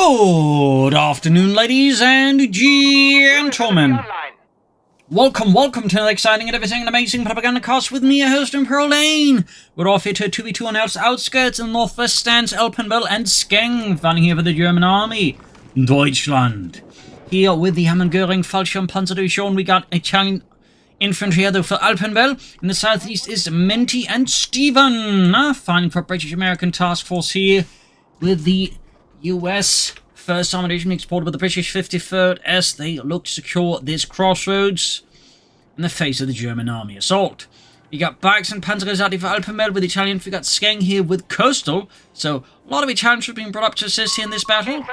Good afternoon, ladies and gentlemen. Welcome to another exciting and everything amazing Propagandacast with me, your host, Imperial Lane. We're off here to 2v2 on Elst Outskirts in the northwest stands Alpenwell and Skeng, fighting here for the German army. Deutschland. Here with the Hammer Göring Fallschirm Panzer Division, we got Italian Infantry here though for Alpenwell. In the southeast is Menty and Stephenn, fighting for British-American Task Force here with the US 1st Armoured Division exported with the British 53rd as they look to secure this crossroads in the face of the German army assault. You got Bikes and Panzerreserve for Alpenwell with Italian. We got Skeng here with Coastal. So a lot of Italian troops being brought up to assist here in this battle.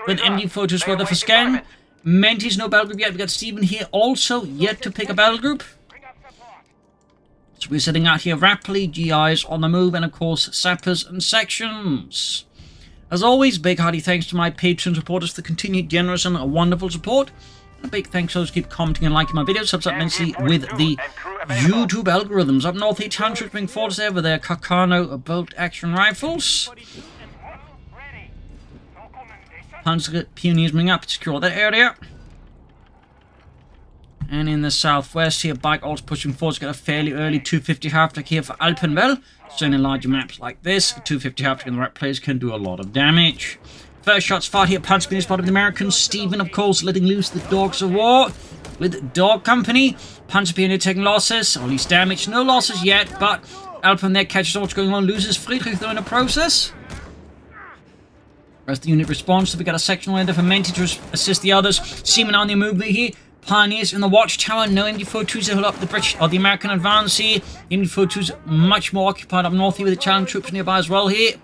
With MD-42s rather for Skeng. Menty's no battle group yet. We got Stephenn here also yet to pick a battle group. So we're setting out here rapidly. GIs on the move and of course sappers and sections. As always, big hearty thanks to my Patreon supporters for the continued generous and wonderful support. And a big thanks to those who keep commenting and liking my videos. Helps out immensely with the YouTube algorithms. Up north, Italian troops being forced there with their Coh3 bolt-action rifles. Panzer Pioneers moving up to secure that area. And in the southwest here, Bike also pushing forward to get a fairly early 250 half-track here for Alpenwell. So in larger maps like this, a 250 half-track in the right place can do a lot of damage. First shots fired here, Panzer Pioneers spotted the Americans. Stephenn, of course, letting loose the dogs of war with Dog Company. Panzer Pioneer taking losses, or at least damage. No losses yet, but Alpen there catches what's going on, loses Friedrich though in the process. Rest of the unit responds, so we got a sectional ender for Menty to assist the others. Seamen on the move here. Pioneers in the watchtower. No MD-42s to hold up the British or the American advance here. The MD-42s much more occupied up north here with the Italian troops nearby as well here.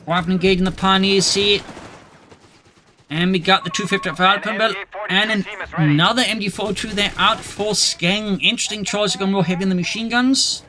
Rapidly engaging the Pioneers here. And we got the 250 for Alpenwell. And another MD-42 there out for Skeng. Interesting choice, going more heavy on the machine guns.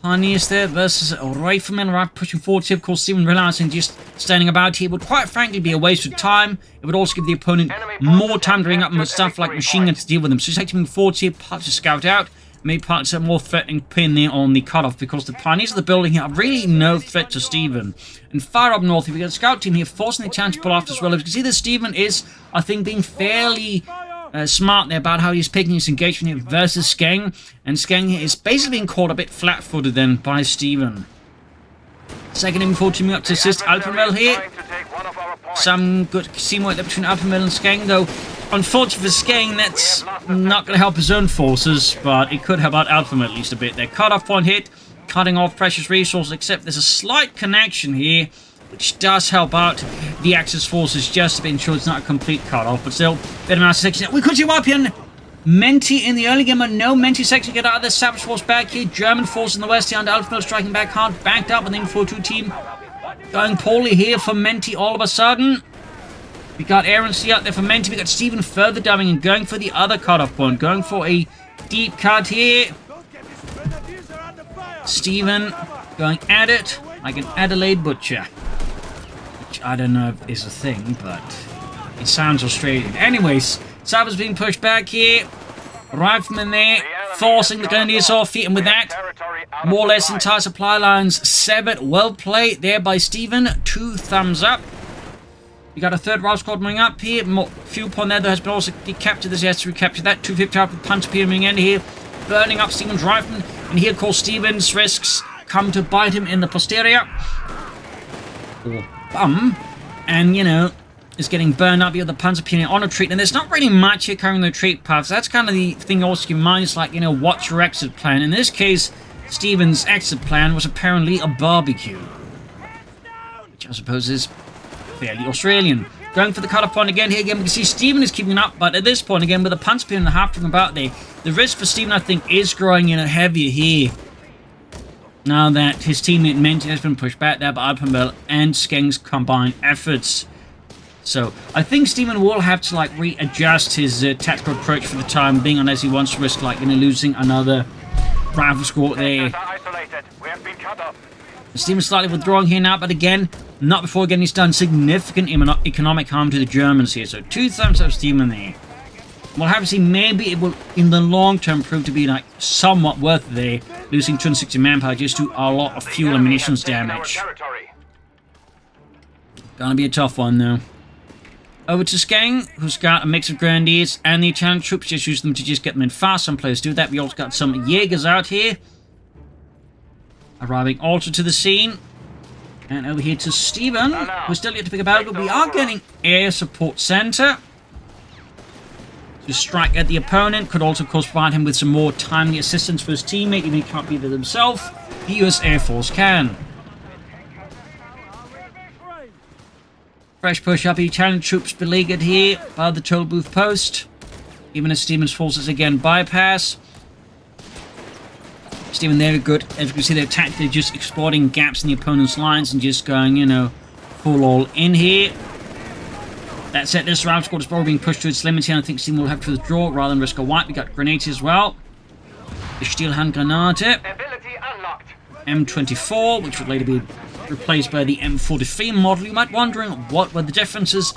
Pioneers there versus a rifleman right pushing forward here. Of course, Stephenn realizing just standing about here would quite frankly be a waste of time. It would also give the opponent more time to bring up stuff like machine guns to deal with them. So he's actually moving forward here, parts to scout out. Maybe parts a more threatening pin there on the cutoff because the Pioneers of the building here are really no threat to Stephenn. And far up north, we got a scout team here forcing the chance to pull off as well. As you can see, the Stephenn is, I think, being fairly smart there about how he's picking his engagement here versus Skeng. And Skeng is basically being caught a bit flat-footed then by Stephenn. Second MD-42 moving up to assist Alpenwell here. Some good teamwork there between Alpenwell and Skeng, though. Unfortunately for Skeng, that's not going to help his own forces, but it could help out Alpenwell at least a bit. Their cut-off point hit, cutting off precious resources, except there's a slight connection here, which does help out the Axis forces just to ensure it's not a complete cut-off, but still, better than section. We could see Wapian Menty in the early game, but no Menty section get out of the Savage force back here. German force in the west here, and Alpenwell striking back hard, backed up, and then 4-2 team going poorly here for Menty all of a sudden. We got Air&Sea out there for Menty. We got Stephenn further diving and going for the other cut-off point, going for a deep cut here. Stephenn going at it like an Adelaide butcher. Which I don't know if is a thing, but it sounds Australian. Anyways, Sabba's being pushed back here. Rifleman there, forcing the Grenadiers off feet, and with that, more or less entire supply lines severed. Well played there by Stephenn. 2 thumbs up. We got a third Rouse squad moving up here. Fuel point there, has been also captured. This has to recapture that. 250 up with Panzer Pioneer moving in here, burning up Stephenn's rifleman. And here, of course, Stephenn's risks come to bite him in the posterior. Or bum. And, you know, is getting burned up here with the Panzer Pioneer on retreat. And there's not really much here covering the retreat paths. That's kind of the thing also keep in mind. It's like, you know, what's your exit plan? In this case, Stephenn's exit plan was apparently a barbecue. Which I suppose is fairly Australian. Going for the cut-off point again here. Again, we can see Stephenn is keeping up, but at this point, again, with the Panzer Pioneer and the half-track about there, the risk for Stephenn, I think, is growing in a heavier here. Now that his teammate Menty has been pushed back there by Alpenwell and Skeng's combined efforts. So, I think Stephenn will have to, like, readjust his tactical approach for the time being, unless he wants to risk, like, you know, losing another rifle squad there. Stephenn slightly withdrawing here now, but again, not before again he's done significant economic harm to the Germans here. So 2 thumbs up Stephenn there. We'll have to see, maybe it will in the long term prove to be like somewhat worth it there, losing 260 manpower just to a lot of fuel and munitions damage. Gonna be a tough one, though. Over to Skeng, who's got a mix of grenadiers and the Italian troops. Just use them to just get them in fast. Some players do that. We also got some Jaegers out here. Arriving also to the scene. And over here to Stephenn, who's still yet to pick a battle. We are getting air support center to strike at the opponent. Could also, of course, provide him with some more timely assistance for his teammate, even if he can't be there himself. The US Air Force can. Fresh push up, Italian troops beleaguered here by the toll booth post. Even as Stephenn's forces again bypass. Stephenn there, good. As you can see, they're tactically just exploiting gaps in the opponent's lines and just going, you know, full all in here. That said, this round squad is probably being pushed to its limits here, and I think Stephenn will have to withdraw rather than risk a wipe. We got grenades as well. The Stielhandgranate. M24, which would later be replaced by the M43 model. You might be wondering what were the differences.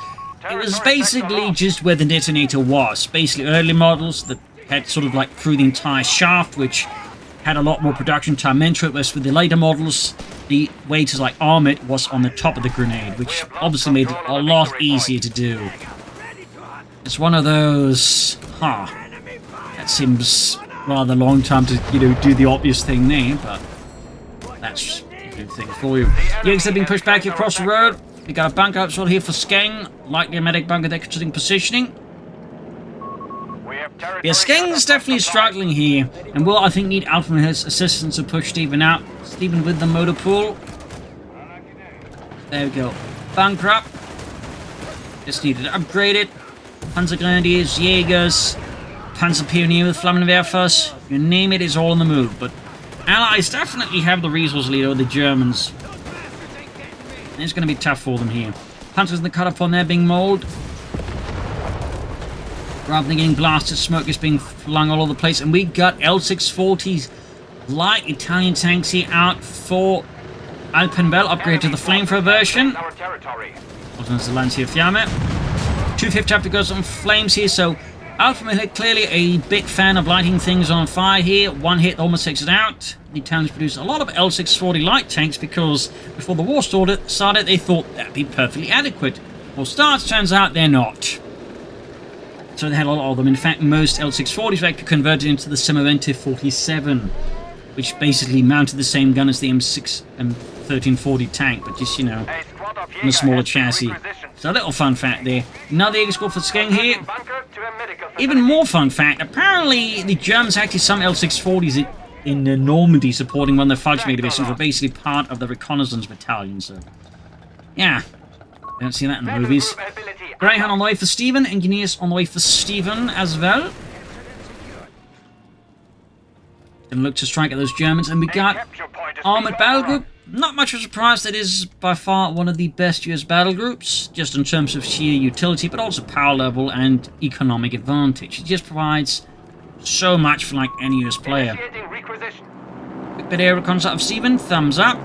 It was basically just where the detonator was. Basically early models that had sort of like through the entire shaft, which had a lot more production time into it, whereas with the later models, the way to like arm it was on the top of the grenade, which obviously made it a lot easier to do. It's one of those, that seems rather long time to, you know, do the obvious thing there, but that's a good thing for you. Jaegers have been pushed back here across the road. We got a bunker up here for Skeng, likely a medic bunker there considering positioning. Yeah, Skeng's definitely struggling here, and will, I think, need Alpenwell's assistance to push Stephenn out. Stephenn with the motor pool. There we go. Bunker up. Just needed to upgrade it. Panzer Grenadiers, Jaegers, Panzer Pioneer with Flammenwerfers. You name it, it's all on the move. But Allies definitely have the resource lead over the Germans. And it's going to be tough for them here. Panzers in the cut-off on there being mauled. Rather than getting blasted, smoke is being flung all over the place. And we got L640s, light Italian tanks here out for Alpenwell, upgrade to the flamethrower version. Also as the Lancia Fiamme. 250 after goes on flames here, so Alpenwell clearly a big fan of lighting things on fire here. One hit almost takes it out. The Italians produced a lot of L640 light tanks because before the war started, they thought that'd be perfectly adequate. Well, turns out they're not. So they had a lot of them. In fact, most L640s were actually converted into the Menty 47, which basically mounted the same gun as the M6 and 1340 tank, but just, you know, in a smaller chassis. So a little fun fact there. Another Jaeger squad for Skeng here. Even more fun fact, apparently the Germans actually some L640s in Normandy supporting one of their Fudge divisions were basically part of the reconnaissance battalion, so yeah. Don't see that in the movies. Greyhound on the way for Stephenn. Engineers on the way for Stephenn as well. Gonna look to strike at those Germans. And we got Armoured Battle Group. Not much of a surprise. That is by far one of the best US battle groups. Just in terms of sheer utility, but also power level and economic advantage. It just provides so much for like any US player. Quick bit of air reconnaissance of Stephenn. Thumbs up.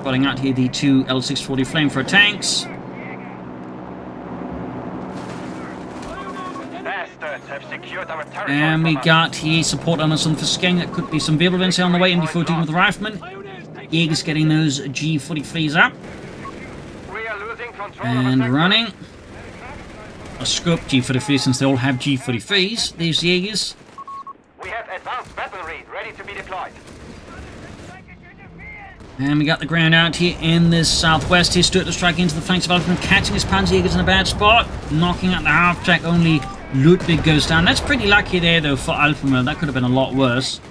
Spotting out here the two L640 flamethrower tanks. And we got here support on us on for Skeng. That could be some Wirbelwinds here on the way. MD14 with the rifleman. Jaegers getting those G43s up. And running. A scope G43 since they all have G43s. These Jaegers. We have advanced weaponry ready to be deployed. And we got the ground out here in the southwest. Here, Stuart to strike into the flanks of Alpenwell, catching his Panzerjägers in a bad spot. Knocking out the half-track, only Ludwig goes down. That's pretty lucky there, though, for Alpenwell. That could have been a lot worse.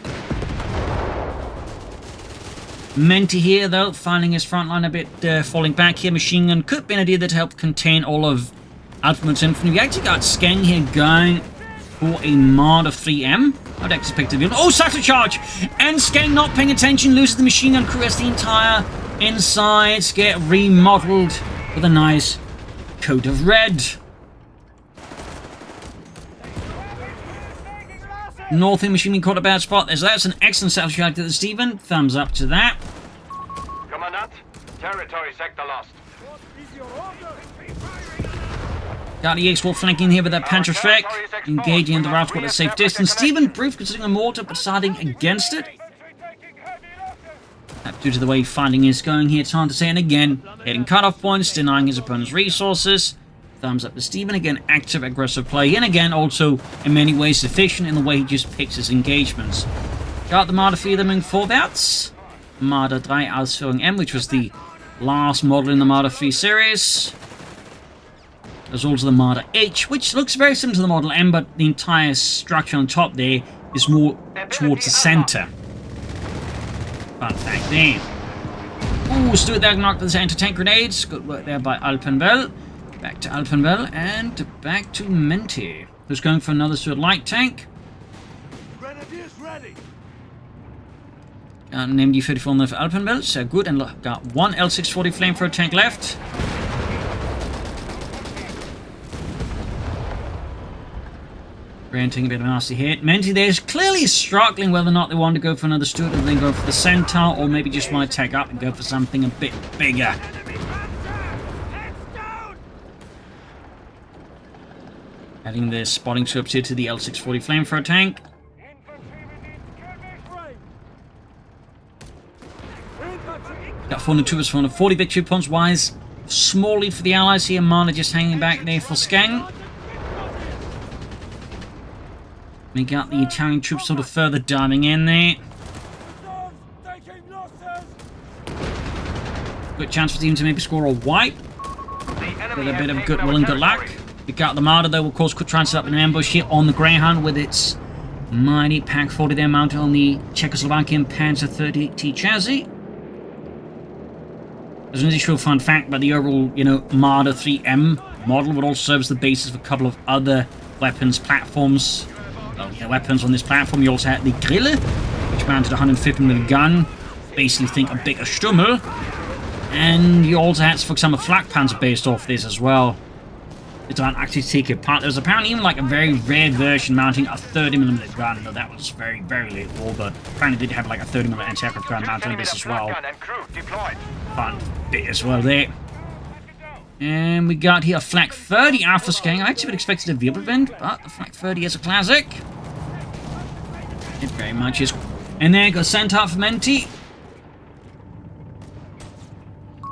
Menty here, though, finding his front line a bit falling back here. Machine gun could be an idea that helped contain all of Alpenwell's infantry. We actually got Skeng here going for a mod of 3M. I'd expect to be. Oh, satchel charge! And Skeng not paying attention, loses the machine gun crew as the entire insides get remodeled with a nice coat of red. Northern machine gun caught a bad spot. That's an excellent satchel charge to the Stephenn. Thumbs up to that. Commandant, territory sector lost. Got the X-Wolf flanking here with that Panzer Shrek, engaging in the route at a safe distance. Stephenn brief considering a mortar, but deciding against it. That Due to the way fighting is going here, it's hard to say. And again, hitting cutoff points, denying his opponent's resources. Thumbs up to Stephenn. Again, active, aggressive play. And again, also, in many ways, efficient in the way he just picks his engagements. Got the Marder 4 moving vorwärts. Marder 3 Ausführung M, which was the last model in the Marder 3 series. There's also the Marder H, which looks very similar to the Model M, but the entire structure on top there is more towards the center. Fun fact there. Ooh, Stuart there knocked with his anti-tank grenades. Good work there by Alpenwell. Back to Alpenwell and back to Menty, who's going for another Stuart light tank. Grenadiers ready. Got an MD-34 on there for Alpenwell, so good. And look, got one L640 flamethrower tank left. Granting a bit of a nasty hit. Menty there is clearly struggling whether or not they want to go for another Stuart or then go for the Centaur, or maybe just want to tag up and go for something a bit bigger. Adding the spotting scopes here to the L640 flamethrower tank. Got 402 vs 440 victory points wise. Small for the Allies here. Marder just hanging back there for Skeng. We got the Italian troops sort of further diving in there. Good chance for the team to maybe score a wipe. With a bit of goodwill and good luck. We got the Marder though, of course, could try and set up an ambush here on the Greyhound with its mighty Pack 40 there mounted on the Czechoslovakian Panzer 38T chassis. There's an additional fun fact about the overall, Marder 3M model would also serve as the basis of a couple of other weapons platforms. Weapons on this platform. You also had the Grille, which mounted a 150mm gun, basically think a bigger Stummel. And you also had, for example, Flak Panzer based off this as well. It don't actually take it apart. There's apparently even like a very rare version mounting a 30mm gun. Though that was very, very late war, but apparently did have like a 30mm anti-aircraft gun mounted on this as well. Fun bit as well there. And we got here a Flak 30 after Skeng. I actually would expect it to Wirbelwind, but the Flak 30 is a classic. It very much is. And there goes Centaur for Menty.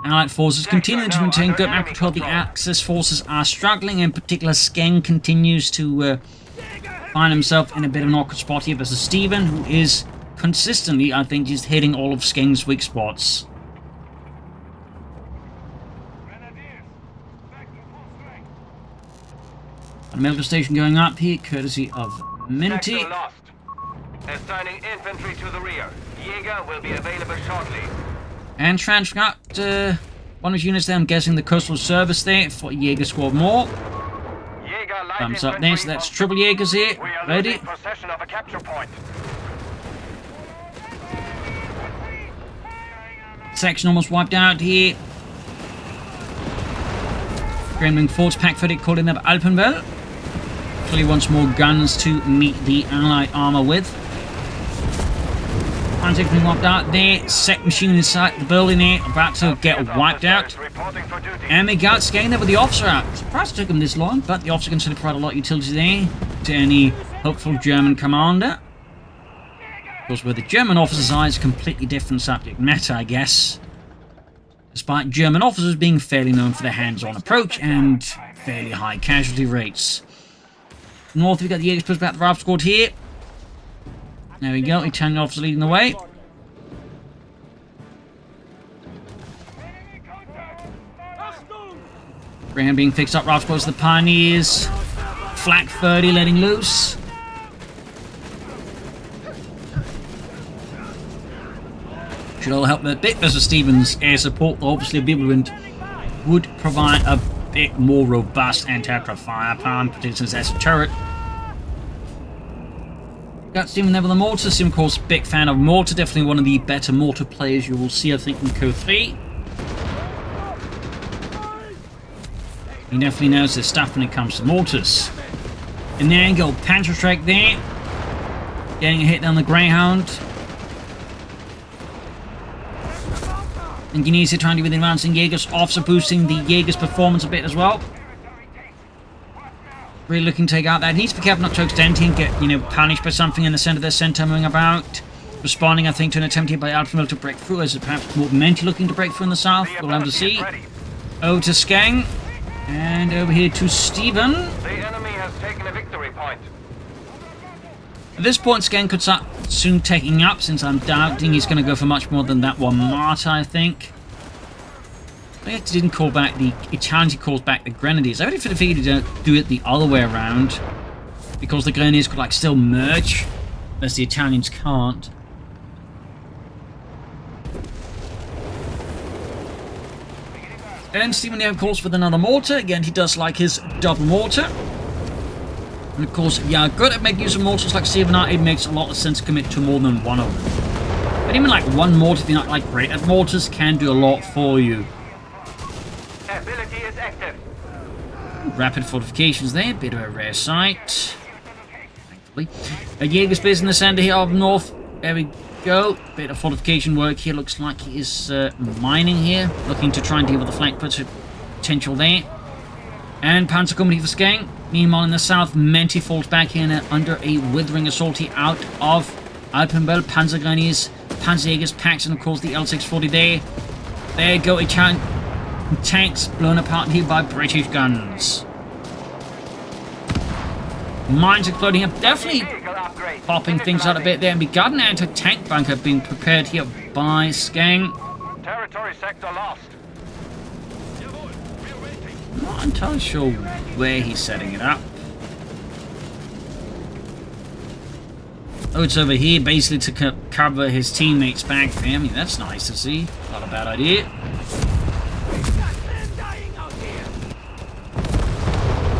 Allied forces continuing to maintain good map control. The Axis forces are struggling. In particular, Skeng continues to find himself in a bit of an awkward spot here versus Stephenn, who is consistently, I think, just hitting all of Skeng's weak spots. A medical station going up here, courtesy of Menty. Assigning infantry to the rear. Jaeger will be available shortly. And transfer out one of his units there, I'm guessing the coastal service there for Jaeger squad more. Thumbs up there, so that's triple Jaegers here. Ready? Possession of a capture point. Section almost wiped out here. Gremlin Forts Pack 30 called in up Alpenwell. Clearly wants more guns to meet the Allied armor with. Panzer being wiped out there. Sec machine inside the building there, about to get wiped out. And we got Skeng there with the officer out. Surprised it took him this long, but the officer can certainly provide a lot of utility there to any hopeful German commander. Of course, where the German officer's eye is a completely different subject matter, I guess. Despite German officers being fairly known for their hands-on approach and fairly high casualty rates. North, we've got the Jaegers pushed back the Ralph squad here. There we go, Italian officer leading the way. Graham being fixed up, Ralph squad to the Pioneers. Flak 30 letting loose. Should all help a bit versus Stephenn's air support. Obviously, Wirbelwind would provide a bit more robust anti-aircraft firepower, particularly as a turret. Got Stephenn there with the mortar. Stephenn, of course, big fan of mortar. Definitely one of the better mortar players you will see, I think, in Coh3. He definitely knows his stuff when it comes to mortars. And there you go, Panzer Strike there. Getting a hit down the Greyhound. And Guineas trying to do with the advancing Jaegers, officer boosting the Jaegers' performance a bit as well. Really looking to take out that. Needs to be careful not to extend and get, punished by something in the center of their center moving about. responding, I think, to an attempt here by Alpenwell to break through. Is it perhaps more Menty looking to break through in the south? We'll have to see. Over to Skeng. And over here to Stephenn. The enemy has taken a victory point. At this point, Skeng could start soon taking up, since I'm doubting he's going to go for much more than that one Martyr, I think. But he didn't call back the Italians, he calls back the Grenadiers. I would have figured he'd do it the other way around, because the Grenadiers could like still merge, as the Italians can't. And Stephenn there, of course, with another mortar. Again, he does like his double mortar. And of course, yeah, good at making use of mortars like Stephenn. It makes a lot of sense to commit to more than one of them. But even like one mortar, if you're not like great at mortars, can do a lot for you. Ability is active. Rapid fortifications there, bit of a rare sight. Thankfully. A Jaeger's base in the center here of north. There we go. Bit of fortification work here. Looks like he is mining here, looking to try and deal with the flank potential there. And Panzer Company for Skeng. Meanwhile, in the south, Menty falls back in under a withering assault here out of Alpenwell. Panzer Grenadiers, Panzer Jaegers, packs, and of course the L640 there. There you go, Italian tanks blown apart here by British guns. Mines exploding here, definitely popping things out a bit there. And we got an anti-tank bunker being prepared here by Skeng. Territory sector lost. I'm not entirely sure where he's setting it up. Oh, it's over here, basically to cover his teammates back for him. I mean, that's nice to see. Not a bad idea.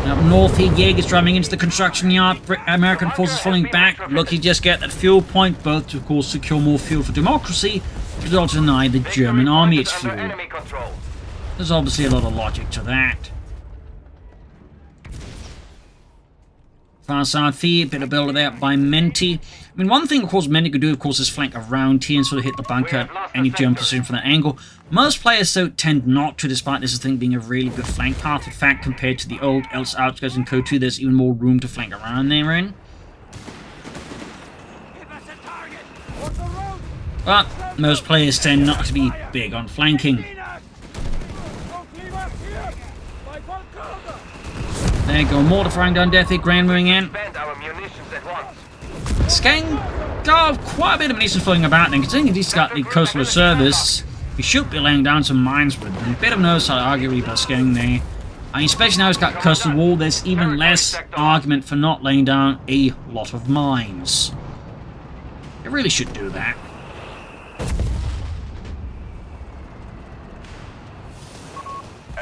Up north here, Jaegers drumming into the construction yard. American forces falling back. Lucky just get that fuel point, both to, of course, secure more fuel for democracy, but also deny the German army its fuel. There's obviously a lot of logic to that. Far south here, bit of build there by Menty. I mean, one thing, of course, Menty could do, of course, is flank around here and sort of hit the bunker, any German position from that angle. Most players, though, tend not to, despite this thing being a really good flank path. In fact, compared to the old Elst Outskirts and Coh3, there's even more room to flank around there in. But most players tend not to be big on flanking. There you go, mortar firing down Death here, Grand moving in. Skeng got quite a bit of munitions floating about then, considering he's got the coastal service. He should be laying down some mines with them. A bit of an oversight, arguably, by Skeng there. And especially now he's got coastal wall, there's even less argument for not laying down a lot of mines. It really should do that.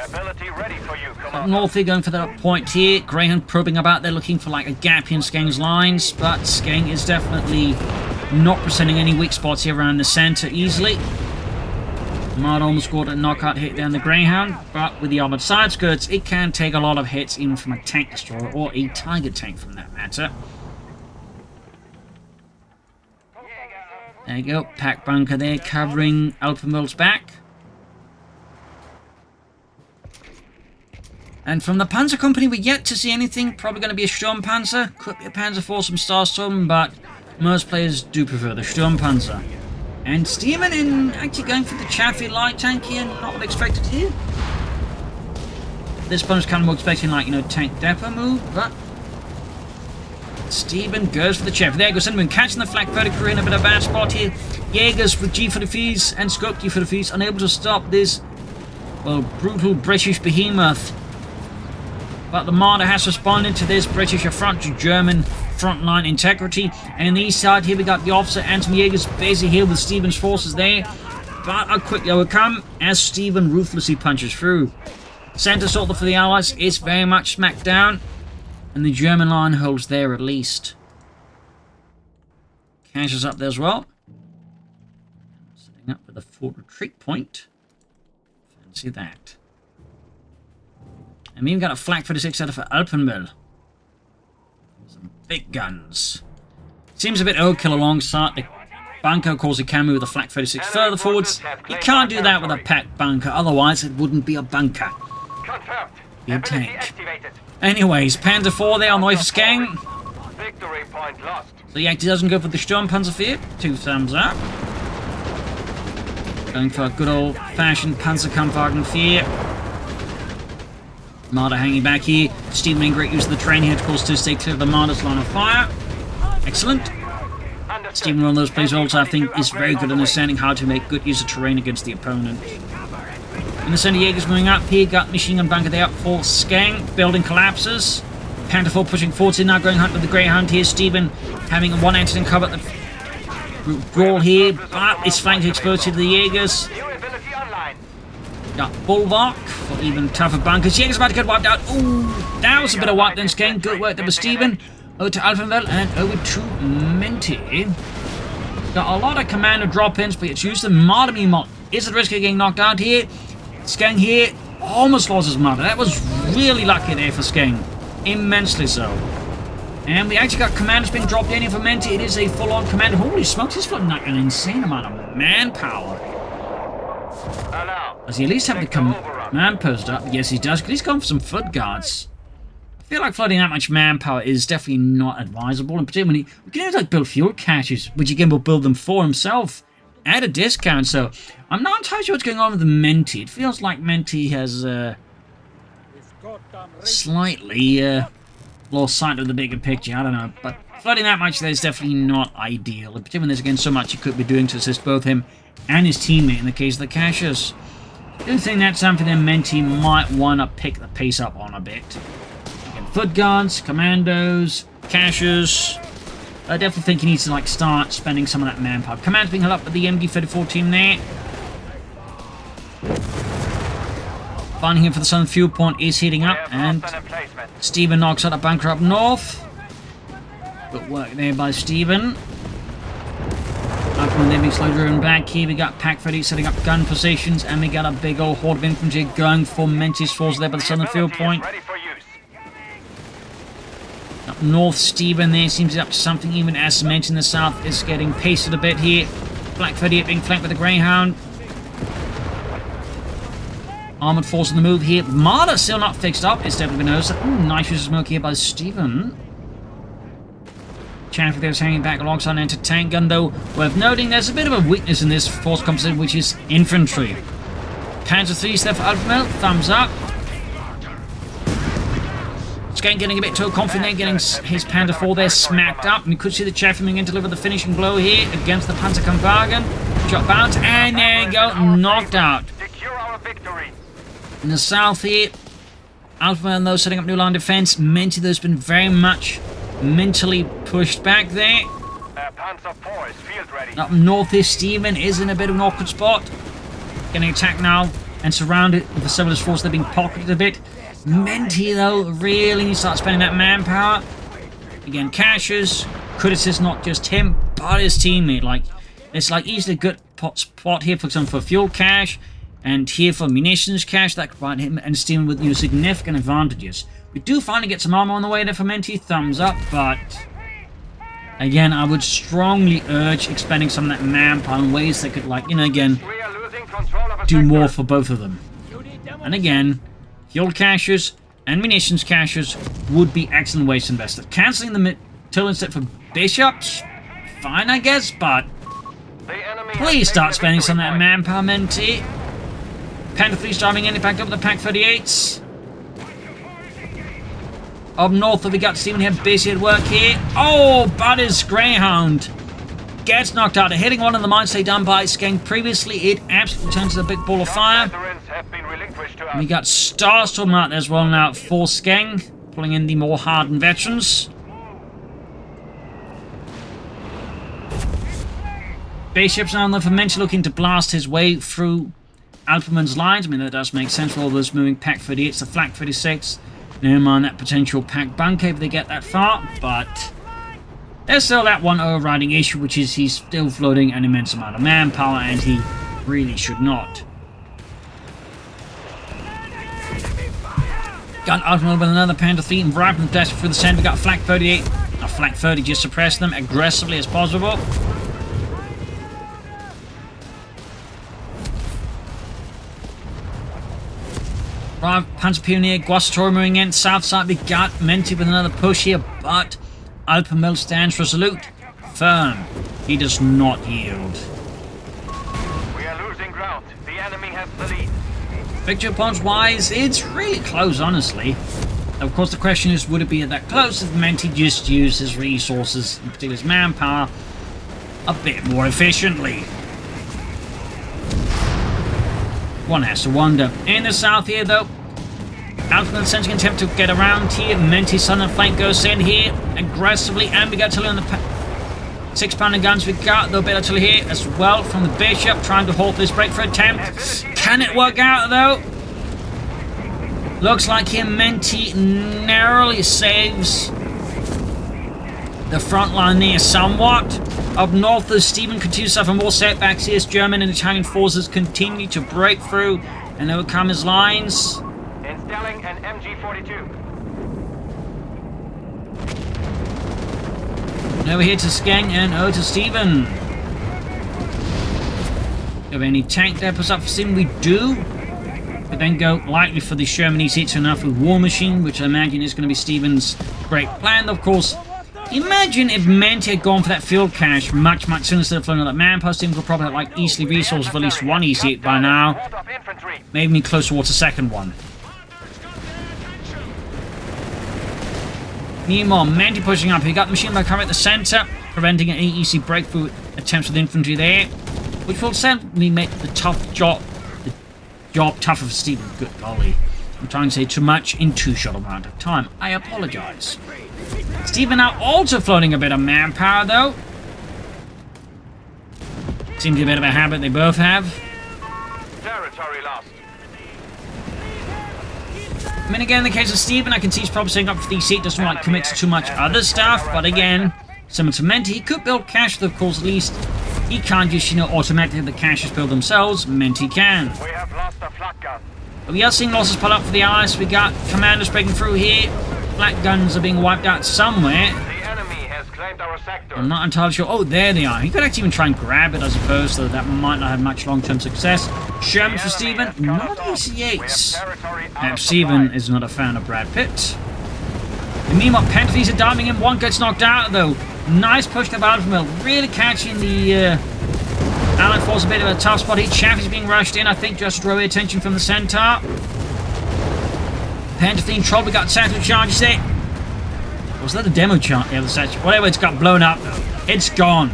Ability ready for you, Up north here, going for that point here. Greyhound probing about there, looking for like a gap in Skeng's lines, but Skeng is definitely not presenting any weak spots here around the center easily. Might almost scored a knockout hit down the Greyhound, but with the armored side skirts, it can take a lot of hits even from a tank destroyer or a Tiger tank from that matter. There you go, pack bunker there covering Alpenwell's back. And from the Panzer Company, we're yet to see anything. Probably going to be a Sturm Panzer. Could be a Panzer Force from Starstorm, but most players do prefer the Sturm Panzer. And Stephenn in actually going for the Chaffee light tank here. Not what I expected here. This one was kind of more expecting, like, you know, tank depot move, but Stephenn goes for the Chaffee. There goes Cinnamon catching the flak vertical in a bit of a bad spot here. Jaegers with G45s and Scope G45s unable to stop this, well, brutal British behemoth. But the Marder has responded to this British affront to German frontline integrity. And in the east side here we got the officer and some Jaegers busy here with Stephenn's forces there. But are quickly overcome as Stephenn ruthlessly punches through. Center assault for the Allies is very much smacked down. And the German line holds there at least. Cash is up there as well. Setting up with a fort retreat point. Fancy that. And we even got a flak 46 out of Alpenwell. Some big guns. Seems a bit overkill alongside the bunker. Of course, he can move the flak 36 further forwards. You can't do that with a packed bunker, otherwise it wouldn't be a bunker. Be a tank. Anyways, Panzer 4 there on the way for Skeng. Victory point lost. So he actually doesn't go for the German Panzer. 2 thumbs up. Going for a good old-fashioned Panzerkampfwagen 4. Marder hanging back here. Stephenn making great use of the terrain here, of course, to stay clear of the Marder's line of fire. Excellent. Stephenn, one of those players also, I think, is very good at understanding how to make good use of terrain against the opponent. In the center, Jaegers moving up here. Got machine gun bunker there up for Skeng. Building collapses. Panther 4 pushing forward, now going hunt with the Greyhound here. Stephenn having one antidote cover at the withdrawal here, but it's flanked exposed to the Jaegers. Got Bulwark for even tougher bunkers. Jaegers about to get wiped out. Ooh, that was a bit of wipe then, Skeng. Good work there with Stephenn. Over to Alpenwell and over to Menty. Got a lot of commander drop-ins, but it's used the Marder mod. Is at risk of getting knocked out here. Skeng here almost lost his Marder. That was really lucky there for Skeng. Immensely so. And we actually got commanders being dropped in here for Menty. It is a full-on commander. Holy smokes, he's floating like an insane amount of manpower. Does he at least have the command post up? Yes, he does. Because he's gone for some foot guards. I feel like floating that much manpower is definitely not advisable. And particularly, we can even like build fuel caches, which again will build them for himself at a discount. So I'm not entirely sure what's going on with the Menty. It feels like Menty has slightly lost sight of the bigger picture. I don't know, but floating that much there is definitely not ideal. And particularly when there's again so much he could be doing to assist both him and his teammate in the case of the caches. I do think that's something that Menty might want to pick the pace up on a bit. Again, foot guards, commandos, caches. I definitely think he needs to like start spending some of that manpower. Command's being held up with the MD-34 team there. Finding him for the southern fuel point is heating up, and Stephenn knocks out a bunker up north. Good work there by Stephenn. After when they're being slowly driven back here, we got Pack 30 setting up gun positions, and we got a big old horde of infantry going for Menty's force there by the southern field point. Up north, Stephenn there seems to be up to something, even as Menty in the south is getting pasted a bit here. Black 38 being flanked with the Greyhound. Armoured force on the move here. Marder still not fixed up. It's definitely been noticed. Ooh, nice use of smoke here by Stephenn. Chaffee there's hanging back alongside an anti-tank gun, though. Worth noting, there's a bit of a weakness in this force composition, which is infantry. Panzer 3 step for Alpenwell. Thumbs up. Skeng getting a bit too confident there, getting his Panzer 4 there smacked up. And you could see the Chaffee moving in to deliver the finishing blow here against the Panzerkampfwagen. Shot bounce, and there you go, knocked out. In the south here, Alpenwell though setting up new line defense. Menty though has been very much mentally pushed back there. Panzer 4 is field ready. Up north here, Stephenn is in a bit of an awkward spot. Getting attacked now and surrounded with several of his forces. They're being pocketed a bit. Menty though really needs to start spending that manpower. Again, caches. Could assist not just him, but his teammate. Like, it's like easily a good spot here, for example, for fuel cache. And here for munitions cache, that could provide him and Stephenn with significant advantages. We do finally get some armor on the way there for Menty, thumbs up, but again, I would strongly urge expending some of that manpower in ways that could, like, again, do more for both of them. And again, fuel caches and munitions caches would be excellent ways to invest it. Cancelling the artillery set for bishops, fine, I guess, but please start spending some of that manpower, Menty. Panther 3's driving in, backed up with the Pack 38s. Up north, we got Stephenn here, busy at work here. Oh, but his Greyhound gets knocked out. Hitting one of the mines laid down by Skeng previously. It absolutely turns to a big ball of fire. And we got Starstorm out there as well now for Skeng, pulling in the more hardened veterans. Base ships now on the Menty looking to blast his way through Alpenwell's lines. I mean, that does make sense for all those moving Pack 38s, the Flak 36. Never mind that potential Pack bunker if they get that far, but there's still that one overriding issue, which is he's still floating an immense amount of manpower, and he really should not. Got Alpenwell with another Panther 3 and rapid dash through the center. We got Flak 38. Now Flak 30 just suppress them aggressively as possible. Panzer Pioneer, Guastatori moving in. South side, we got Menty with another push here, but Alpenwell stands resolute. firm. He does not yield. We are losing ground. The enemy has the lead. Victory points wise, it's really close, honestly. Of course, the question is, would it be that close if Menty just used his resources, in particular his manpower, a bit more efficiently? One has to wonder. In the south here, though, Alpenwell sending an attempt to get around here. Menty's southern flank goes in here aggressively, and we got artillery on the 6-pounder guns. We got the bit of artillery here as well from the Bishop, trying to halt this breakthrough attempt. Can it work out, though? Looks like here Menty narrowly saves the front line there somewhat. Up north, the Stephenn continues to suffer more setbacks here as German and Italian forces continue to break through and overcome his lines. Installing an MG-42. And over here to Skeng and over to Stephenn. Do we have any tank depots up for Stephenn? We do. We then go lightly for the Shermanese hits enough with War Machine, which I imagine is going to be Stephenn's great plan. Of course, imagine if Menty had gone for that field cache much sooner instead of flowing on that manpower. Stephenn could probably have like easily resourced for at least one easy hit by now. Maybe close towards the second one. Meanwhile, Menty pushing up. He got the machine gun cover at the center, preventing any easy breakthrough attempts with infantry there, which will certainly make the job tougher for Stephenn. Good golly. I'm trying to say too much in too short amount of time. I apologize. Stephenn now also floating a bit of manpower, though. Seems a bit of a habit they both have. Territory lost. I mean, again, in the case of Stephenn, I can see he's probably setting up for the seat, doesn't want to commit to too much other stuff, but again, similar to Menty, he could build cache, though, of course, at least he can't just, automatically have the caches build themselves. Menty can. We have lost a flak gun. But we are seeing losses pile up for the Allies. We got commanders breaking through here. Flak guns are being wiped out somewhere. The enemy has claimed our sector. I'm not entirely sure. Oh, there they are. He could actually even try and grab it, I suppose, though that might not have much long-term success. Sherman for Stephenn, not EC8s. Stephenn is not a fan of Brad Pitt. And meanwhile, Penalties are diving in. One gets knocked out, though. Nice push to Alpenwell. Really catching the Allied force a bit of a tough spot. Here, Chaffee's being rushed in, I think, just to draw attention from the center. Penalty in trouble. We got Saturn charges there. Was that a demo chart? Yeah, the statue. Whatever, it's got blown up, though. It's gone.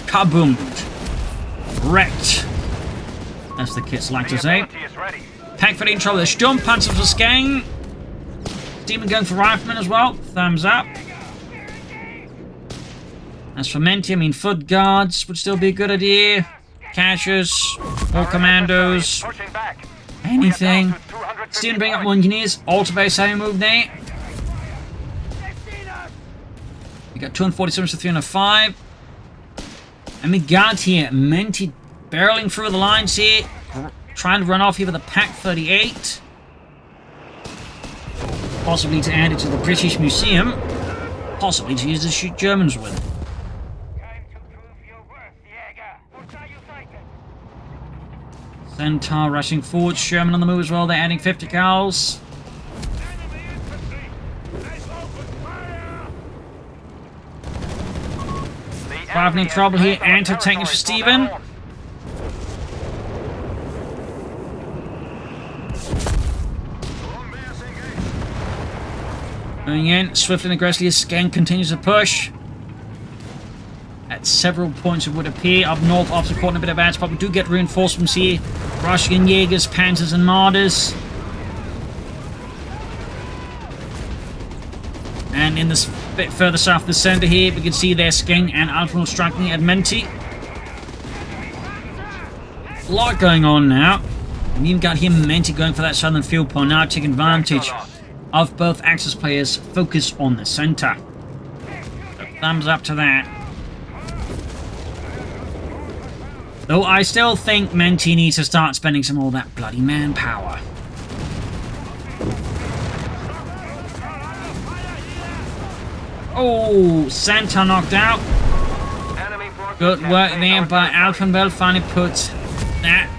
Kaboomed. Wrecked. That's the kids like to say. Pack 30 in trouble. The Sturm Panzer for Skeng. Stephenn going for Rifleman as well. Thumbs up. As for Menty, I mean, foot guards would still be a good idea. Caches, or commandos, anything. Stephenn bring up more engineers. Alter base heavy move there. We got 247 to 305. And we got here Menty barreling through the lines here. Trying to run off here with a Pack 38. Possibly to add it to the British Museum. Possibly to use to shoot Germans with. Centaur rushing forward. Sherman on the move as well. They're adding 50 cals. Driving in trouble here. Anti-tank for Stephenn. Going in swiftly and aggressively as Skeng continues to push. At several points it would appear. Up north, after caught in a bit of bad spot, we do get reinforcements here. Russian Jaegers, Panzers, and Marders. And in this bit further south of the center here, we can see there Skeng and Alpenwell striking at Menty. A lot going on now. And you've got him, Menty, going for that southern field point now, taking advantage of both Axis players' focus on the center. So thumbs up to that. Though I still think Menty needs to start spending some more of that bloody manpower. Oh, Santa knocked out. Good work there by Alpenwell. Finally puts that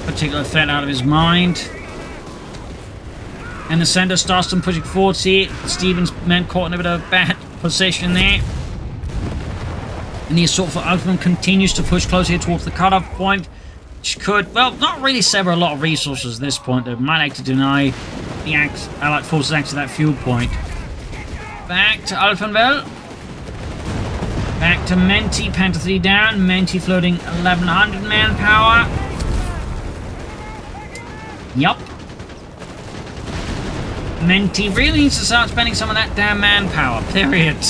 particular threat out of his mind. And the center starts pushing forward. See, Stephenn's men caught in a bit of a bad position there. And the assault for Alpenwell continues to push closer towards the cutoff point, which could, well, not really sever a lot of resources at this point. They might like to deny the Allied forces access to that fuel point. Back to Alpenwell. Back to Menty, Panther 3 down. Menty floating 1100 manpower. Yup. Menty really needs to start spending some of that damn manpower, period.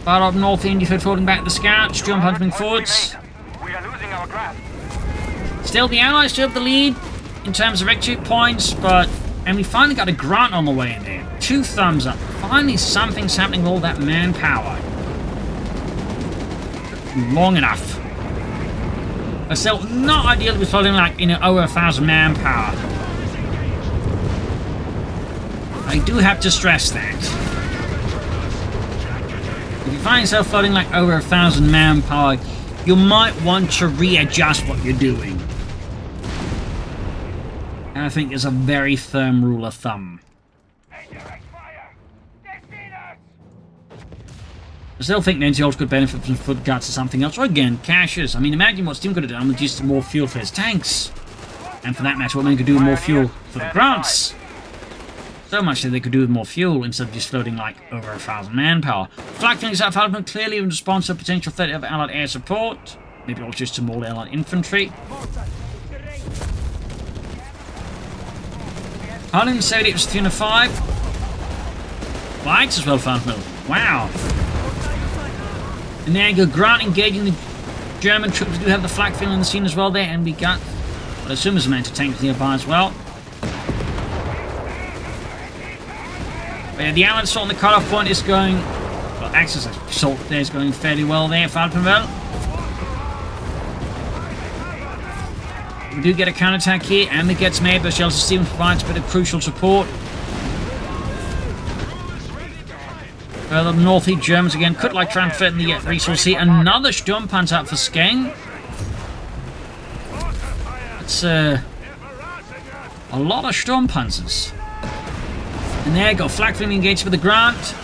Far up north, the Indifed falling back the scouts. German Panzer moving forwards. We are losing our grasp. Still, the Allies still have the lead in terms of victory points, and we finally got a grunt on the way in there. 2 thumbs up. Finally, something's happening with all that manpower. Long enough. But still, not ideal to be floating like, over 1,000 manpower. I do have to stress that. If you find yourself floating like over 1,000 manpower, you might want to readjust what you're doing. And I think it's a very firm rule of thumb. I still think Menty also could benefit from foot guts or something else. Or again, caches. I mean, imagine what Steam could have done with just more fuel for his tanks. And for that matter, what men could do with more fuel for the grunts. So much that they could do with more fuel instead of just floating like over 1,000 manpower. Flag fillings out of clearly in response to a potential threat of Allied air support. Maybe also just to more Allied infantry. 178 was 305. Flags as well, Alpenwell. Wow. And there you go, Grant engaging the German troops. We do have the flak field in the scene as well there, and we got, I assume there's an anti-tank nearby as well. But yeah, the Allied assault on the cutoff point is going, well, Axis assault there is going fairly well there for Alpenwell. We do get a counterattack here, and it gets made, but Elst Stephenn provides a bit of crucial support. Further north, the Germans again could like transfer in the resource here. Another Sturm Panzer out for Skeng. It's a lot of Sturm Panzers. And there you go, flag filling engaged with the Grant.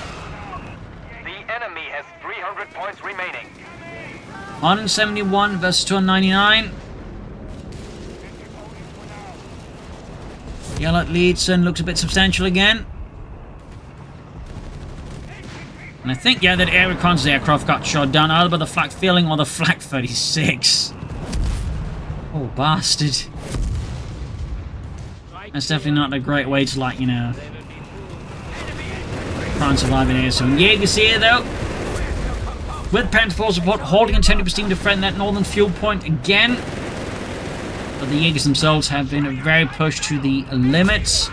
The enemy has 300 points remaining. 171 versus 299. The Allied leads and looks a bit substantial again. And I think, yeah, that air reconnaissance aircraft got shot down either by the flak filling or the flak 36. Oh, bastard. That's definitely not a great way to, like, try and survive in air zone. Jaegers here, though. With Panther 4 support, holding and tending steam to defend that northern fuel point again. But the Jaegers themselves have been very pushed to the limits.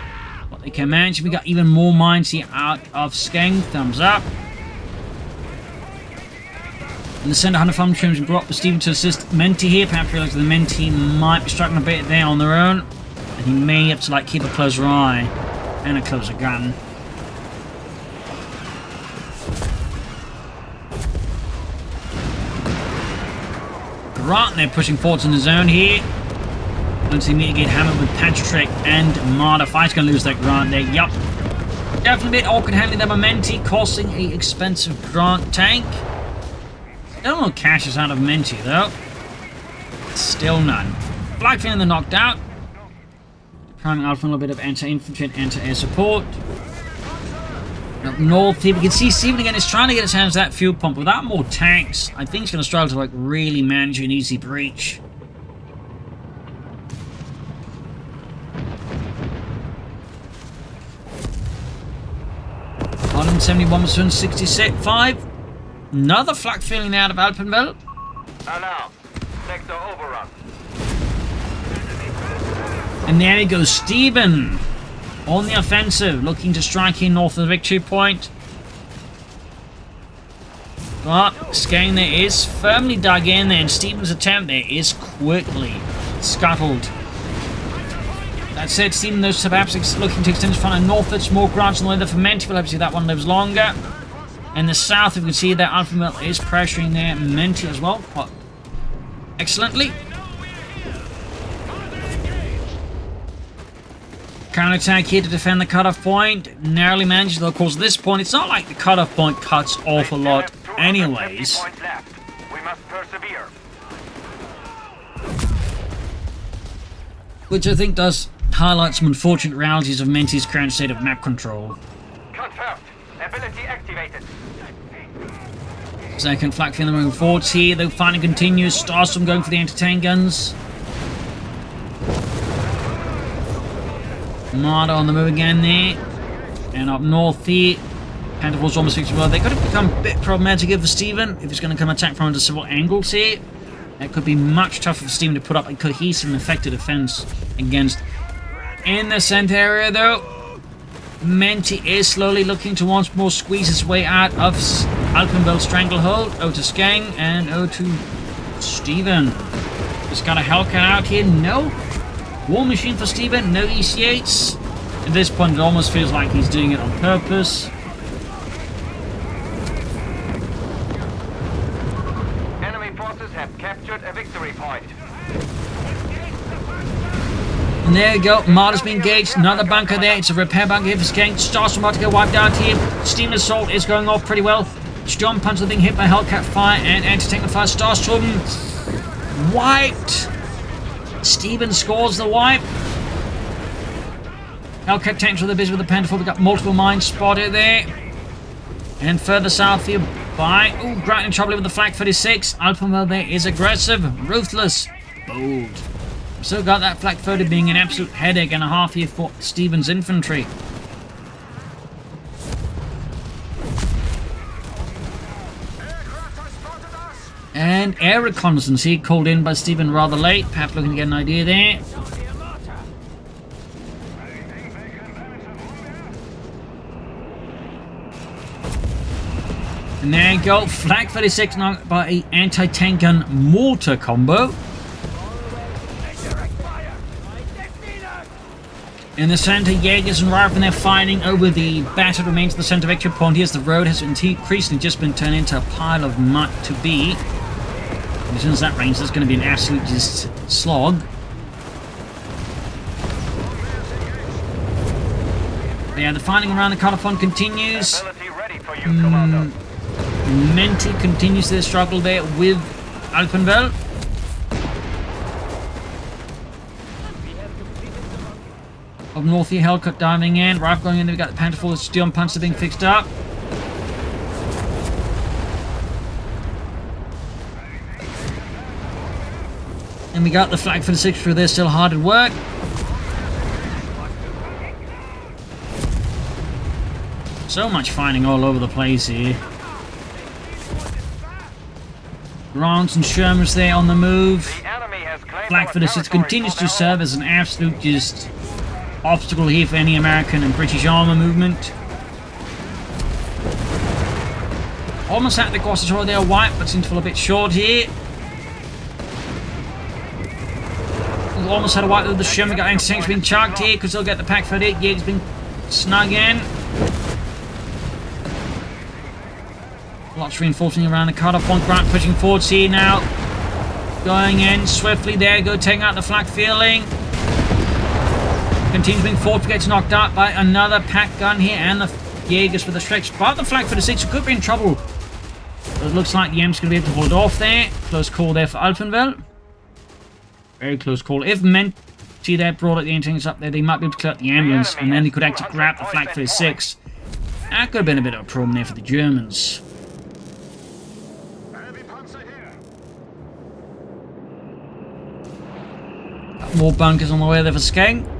What they can manage. We got even more mines here out of Skeng. Thumbs up. In the center, 100 farm trims and brought up Stephenn to assist Menty here. Perhaps realize the Menty might be struggling a bit there on their own. And he may have to like keep a closer eye and a closer gun. Right, they're pushing forwards in the zone here. Once they mitigate hammered with Patrick and Marder. Fight's gonna lose that Grant there. Yup. Definitely a bit awkward handling that Menty, costing an expensive Grant tank. Still no caches out of Menty though. Still none. Flag feeling the knocked out. Priming Alpha a little bit of anti-infantry and anti-air support. Up north here, we can see Stephenn again is trying to get his hands on that fuel pump. Without more tanks, I think he's going to struggle to like really manage an easy breach. $171 was 66.5. Another flak filling out of Alpenwell. Alarm. Sector overrun. And there he goes, Stephenn on the offensive, looking to strike in north of the victory point. But Skeng there is firmly dug in there, and Stephenn's attempt there is quickly scuttled. That said, Stephenn those perhaps looking to extend his front northwards, more grants on the way for Menty. We'll obviously that one lives longer. In the south, we can see that Alpenwell is pressuring there Menty as well, quite excellently. Counterattack here to defend the cutoff point. Narrowly managed, though, of course, at this point, it's not like the cutoff point cuts off a lot anyways. Points left. We must persevere. Which I think does highlight some unfortunate realities of Menty's current state of map control. Confirmed. Ability activated. Second flak feeling moving forwards here. The fighting continues. Starstorm going for the anti-tank guns. Marder on the move again there. And up north here. Pantherforce almost fixed well. They could have become a bit problematic here for Stephenn if he's going to come attack from under several angles here. That could be much tougher for Stephenn to put up a cohesive and effective defense against. In the center area though, Menty is slowly looking to once more squeeze his way out of Alpenwell stranglehold. O to Skeng and O to Stephenn. Just got a Hellcat out here. No war machine for Stephenn. No EC8s. At this point, it almost feels like he's doing it on purpose. Enemy forces have captured a victory point. And there you go, Marder's been engaged, another bunker there, it's a repair bunker here for Skeng. Starstorm about to get wiped out here. Steam Assault is going off pretty well. Storm Panzer being hit by Hellcat fire and anti-tank fire. Starstorm wiped. Stephenn scores the wipe. Hellcat tanks are busy with the Pantherforce. We've got multiple mines spotted there. And further south here by... Ooh, Grant in trouble with the Flak 36. Alpenwell there is aggressive, ruthless, bold. So got that Flak 30 being an absolute headache and a half here for Stephenn's infantry. And air reconnaissance here called in by Stephenn rather late. Perhaps looking to get an idea there. And there you go. Flak 36 knocked by an anti-tank gun mortar combo. In the center, Jaegers and Riflemen, they're fighting over the battered remains of the center victory point. Here's the road has increasingly just been turned into a pile of muck to be. And as soon as that rains, there's going to be an absolute just slog. But yeah, the fighting around the cutoff point continues. Menty continues their struggle there with Alpenwell. Up north here, Hellcat diving in. Rifle going in there. We've got the Pantherforce, Steel Panzer being fixed up. And we got the Flak 46 through there, still hard at work. So much fighting all over the place here. Grants and Shermans there on the move. Flak 46 continues to serve as an absolute just obstacle here for any American and British armor movement. Almost had the Coh3 road there wiped, but seems to fall a bit short here. Almost had a wipe with the Sherman. Got anti-tanks being chucked here because they'll get the Pack 38. Jaegers being snug in. Lots of reinforcing around the cutoff point. Grant pushing forwards here now. Going in swiftly there. Go taking out the Flak feeling. Continues being forced, gets knocked out by another pack gun here, and the Jaegers with a stretch. But the Flak 46 could be in trouble. But it looks like the M's going to be able to hold off there. Close call there for Alpenwell. Very close call. If Menty there brought the anti-tanks up there, they might be able to clear out the ambulance, and then they could actually grab the Flak 46. That could have been a bit of a problem there for the Germans. Got more bunkers on the way there for Skeng.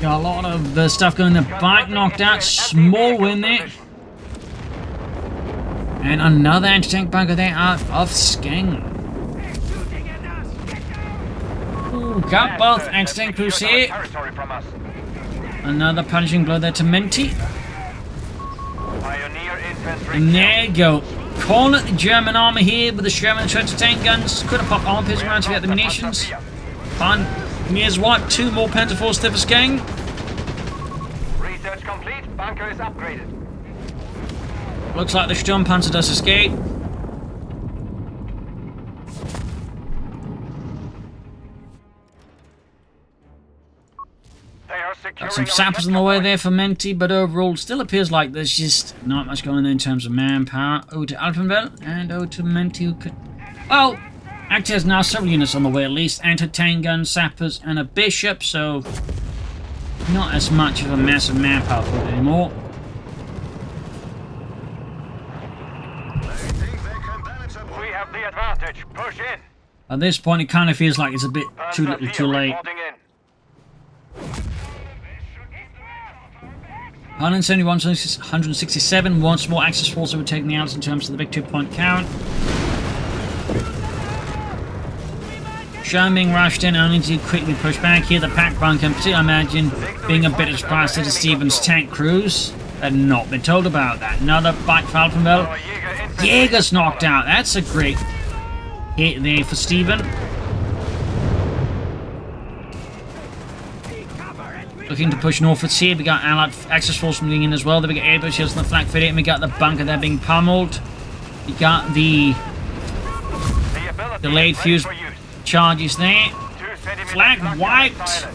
Got a lot of stuff going. The bike knocked out. Small win there. And another anti-tank bunker there out of Skeng. Ooh, got both anti-tank crews here. Another punishing blow there to Menty. And there you go. Calling it the German armor here with the Sherman anti-tank guns. Could have popped armor piercing rounds to get the munitions. Fun. Here's wipe. 2 more Pantherforce there for Skeng. Research complete. Bunker is upgraded. Looks like the Sturm Panzer does escape. Got some sappers on the way there for Menty, but overall still appears like there's just not much going on in terms of manpower. Over to Alpenwell and over to Menty, who could... Well, actually has now several units on the way at least. Anti-tank guns, sappers, and a bishop, so not as much of a massive manpower for it anymore. We have the advantage. Push in. At this point, it kind of feels like it's a bit too little too late. 171, 167. Once more, Axis force overtaking the Allies in terms of the victory point count. Sherman being rushed in, only to quickly push back here. The pack bunker, I imagine, being a bit of a surprise to the Stephenn's tank crews. They'd not been told about that. Another bite for Alpenwell. Jaeger's knocked out. That's a great hit there for Stephenn. Looking to push northwards here. We got Allied Axis force moving in as well. Then we got air shields on the flank for it. And we got the bunker there being pummeled. We got the delayed fuse charges there. Flag wiped.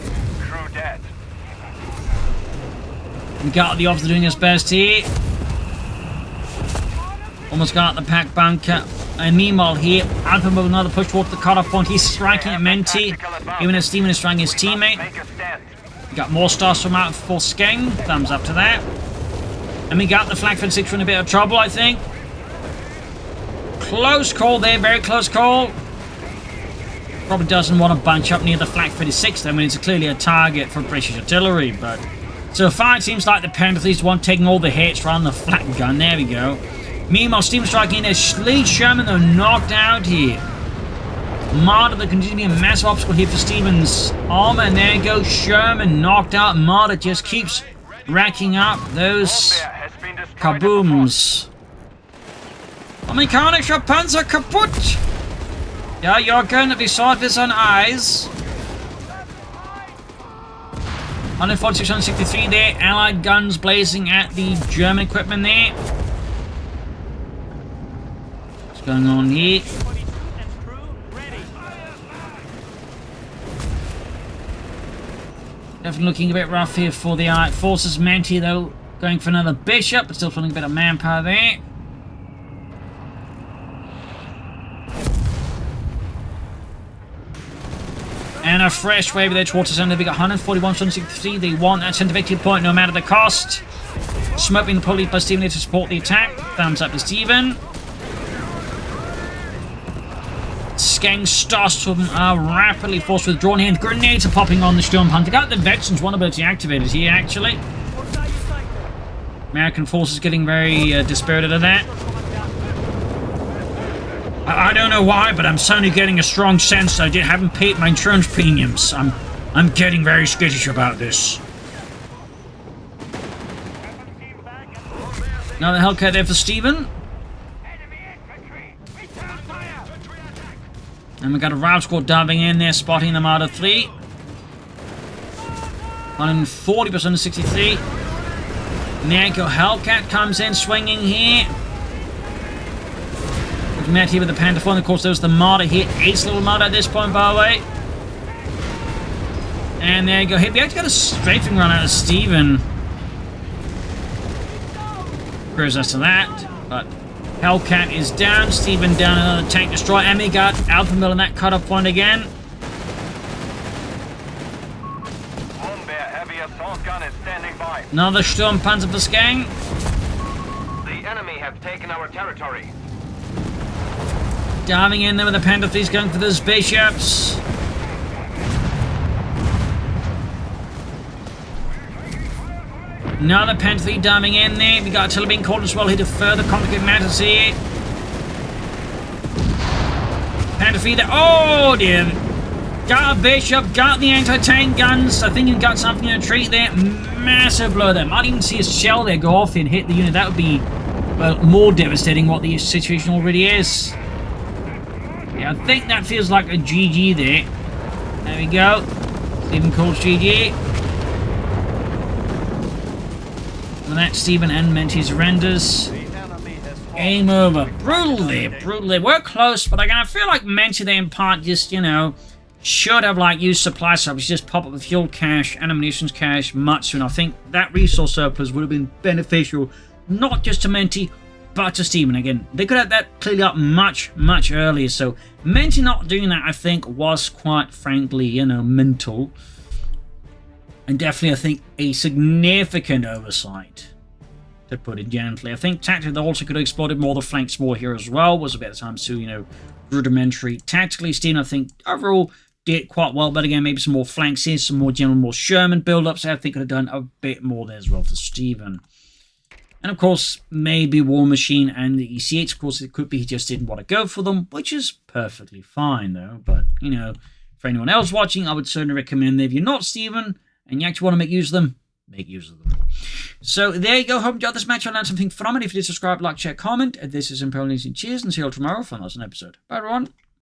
We got the officer doing his best here. Almost got the pack bunker. And meanwhile here, Alpenwell with another push towards the cutoff point. He's striking at Menty, even as Stephenn is striking his teammate. We got more stars from out for Skeng. Thumbs up to that. And we got the flag for 6 in a bit of trouble, I think. Close call there, very close call. Probably doesn't want to bunch up near the Flak 36 then, when it's clearly a target for British artillery, but so far it seems like the Panthers one taking all the hits around the flak gun. There we go. Meanwhile, Stephenn striking in their lead Sherman, they're knocked out here. Martyr, there continues to be a massive obstacle here for Stephenn's armor, and there goes Sherman, knocked out. Martyr just keeps racking up those kabooms. Amerikanischer Panzer kaputt! Ja, you're going to be sword with on eyes. 146, 163 there. Allied guns blazing at the German equipment there. What's going on here? Definitely looking a bit rough here for the Allied forces. Menty, though, going for another bishop, but still feeling a bit of manpower there. And a fresh wave there towards the center. We got 141, 163. They want that center victory point no matter the cost. Smoke being pulled by Stephenn to support the attack. Thumbs up to Stephenn. Skeng starts to rapidly forced withdrawn here. Grenades are popping on the Sturmpanzer. We got the Veterans one ability activated here, actually. American forces getting very dispirited of that. I don't know why, but I'm suddenly getting a strong sense I haven't paid my insurance premiums. I'm getting very skittish about this. Another Hellcat there for Stephenn. And we got a Rout squad diving in there, spotting them out of 3. 140% of 63. Nanko Hellcat comes in swinging here. Met here with the Panther 4, and of course there's the Martyr here. Ace little Martyr at this point, by the way. And there you go. Hey, we actually got a strafing run out of Stephenn. Proves us to that. But Hellcat is down. Stephenn down, another tank destroyer. And we got Alpenwell in that cutoff point again. Heavy assault gun is standing by. Another Sturmpanzer for Skeng. The enemy have taken our territory. Diving in there with the Panther 3's going for those bishops. Another Panther 3 diving in there. We got artillery being called as well here to further complicate matters here. Panther 3 there. Oh dear. Got a bishop, got the anti-tank guns. I think you got something in a retreat there. Massive blow there. Might even see a shell there go off and hit the unit. That would be, well, more devastating what the situation already is. Yeah, I think that feels like a GG there. There we go. Stephenn calls GG. And that's Stephenn and Menty surrenders. Game over. Brutal there, brutal there. We're close, but I feel like Menty there in part just, you know, should have like used supply surplus, just pop up the fuel cache and ammunitions cache much sooner. I think that resource surplus would have been beneficial, not just to Menty, but to Stephenn. Again, they could have that clearly up much earlier. So Menty not doing that, I think, was quite frankly, you know, mental. And definitely, I think, a significant oversight, to put it gently. I think tactically they also could have exploited more the flanks more here as well. Was a bit of time to, you know, rudimentary. Tactically, Stephenn, I think, overall did quite well. But again, maybe some more flanks here, some more general, more Sherman build-ups. I think could have done a bit more there as well for Stephenn. And of course, maybe War Machine and the EC8, of course, it could be he just didn't want to go for them, which is perfectly fine, though. But, you know, for anyone else watching, I would certainly recommend that if you're not Stephenn and you actually want to make use of them, make use of them. So there you go. Hope you enjoyed this match. I learned something from it. If you did, subscribe, like, share, comment. This is Imperial News. Cheers, and see you all tomorrow for another episode. Bye, everyone.